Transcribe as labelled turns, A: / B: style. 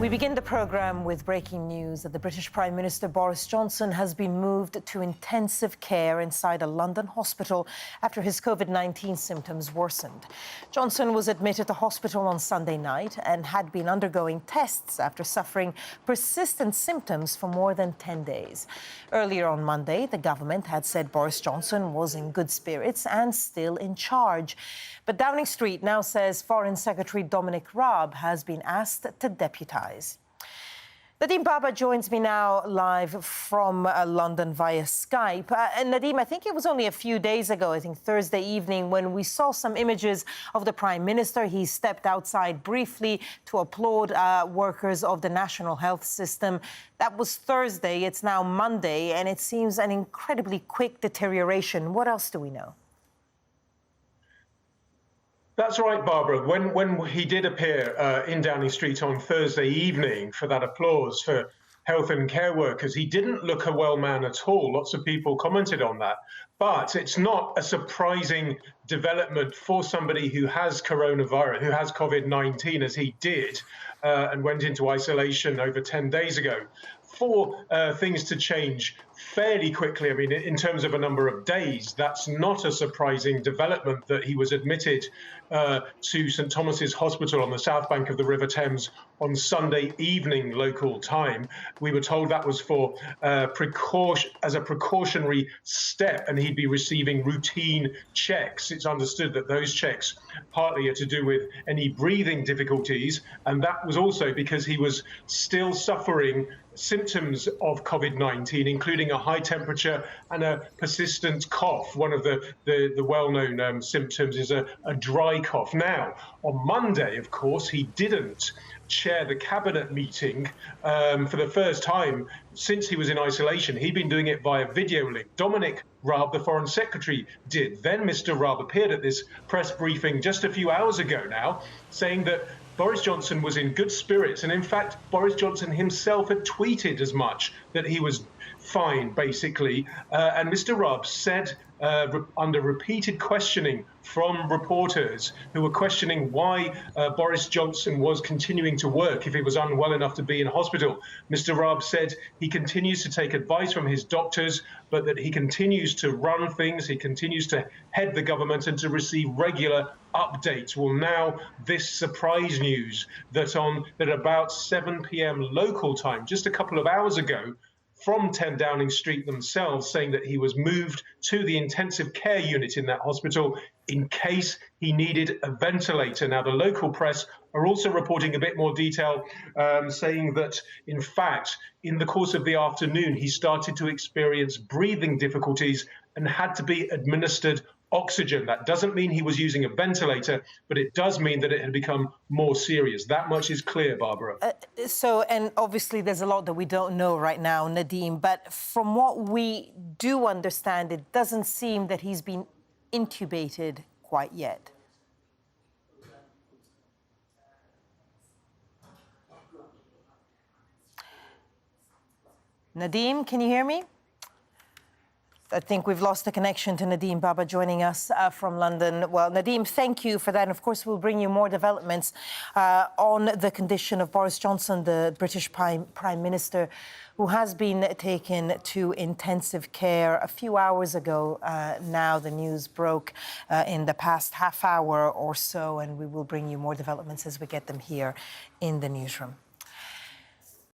A: We begin the programme with breaking news that the British Prime Minister Boris Johnson has been moved to intensive care inside a London hospital after his COVID-19 symptoms worsened. Johnson was admitted to hospital on Sunday night and had been undergoing tests after suffering persistent symptoms for more than 10 days. Earlier on Monday, the government had said Boris Johnson was in good spirits and still in charge. But Downing Street now says Foreign Secretary Dominic Raab has been asked to deputise. Nadeem Baba joins me now live from London via Skype. And Nadeem, I think it was only a few days ago, I think Thursday evening, when we saw some images of the Prime Minister. He stepped outside briefly to applaud workers of the National Health System. That was Thursday. It's now Monday, and it seems an incredibly quick deterioration. What else do we know?
B: That's right, Barbara. When he did appear in Downing Street on Thursday evening for that applause for health and care workers, he didn't look a well man at all. Lots of people commented on that. But it's not a surprising development for somebody who has coronavirus, who has COVID-19, as he did, and went into isolation over 10 days ago. For things to change fairly quickly, I mean, in terms of a number of days, that's not a surprising development that he was admitted to St Thomas's Hospital on the south bank of the River Thames on Sunday evening local time. We were told that was for as a precautionary step, and he'd be receiving routine checks. It's understood that those checks partly are to do with any breathing difficulties, and that was also because he was still suffering symptoms of COVID-19, including a high temperature and a persistent cough. One of the well-known symptoms is a dry cough. Now, on Monday, of course, he didn't chair the cabinet meeting for the first time since he was in isolation. He'd been doing it via video link. Dominic Raab, the Foreign Secretary, did. Then Mr. Raab appeared at this press briefing just a few hours ago now, saying that Boris Johnson was in good spirits. And in fact, Boris Johnson himself had tweeted as much, that he was fine, basically. And Mr. Raab said, under repeated questioning from reporters who were questioning why Boris Johnson was continuing to work if he was unwell enough to be in hospital, Mr. Raab said he continues to take advice from his doctors, but that he continues to run things, he continues to head the government and to receive regular updates. Well, now this surprise news that at about 7 p.m. local time, just a couple of hours ago, from 10 Downing Street themselves, saying that he was moved to the intensive care unit in that hospital in case he needed a ventilator. Now, the local press are also reporting a bit more detail, saying that, in fact, in the course of the afternoon, he started to experience breathing difficulties and had to be administered oxygen. That doesn't mean he was using a ventilator, but it does mean that it had become more serious. That much is clear, Barbara.
A: And obviously there's a lot that we don't know right now, Nadeem, but from what we do understand, it doesn't seem that he's been intubated quite yet. Nadeem, can you hear me? I think we've lost the connection to Nadeem Baba joining us from London. Well, Nadeem, thank you for that. And of course, we'll bring you more developments on the condition of Boris Johnson, the British Prime Minister, who has been taken to intensive care a few hours ago. Now the news broke in the past half hour or so, and we will bring you more developments as we get them here in the newsroom.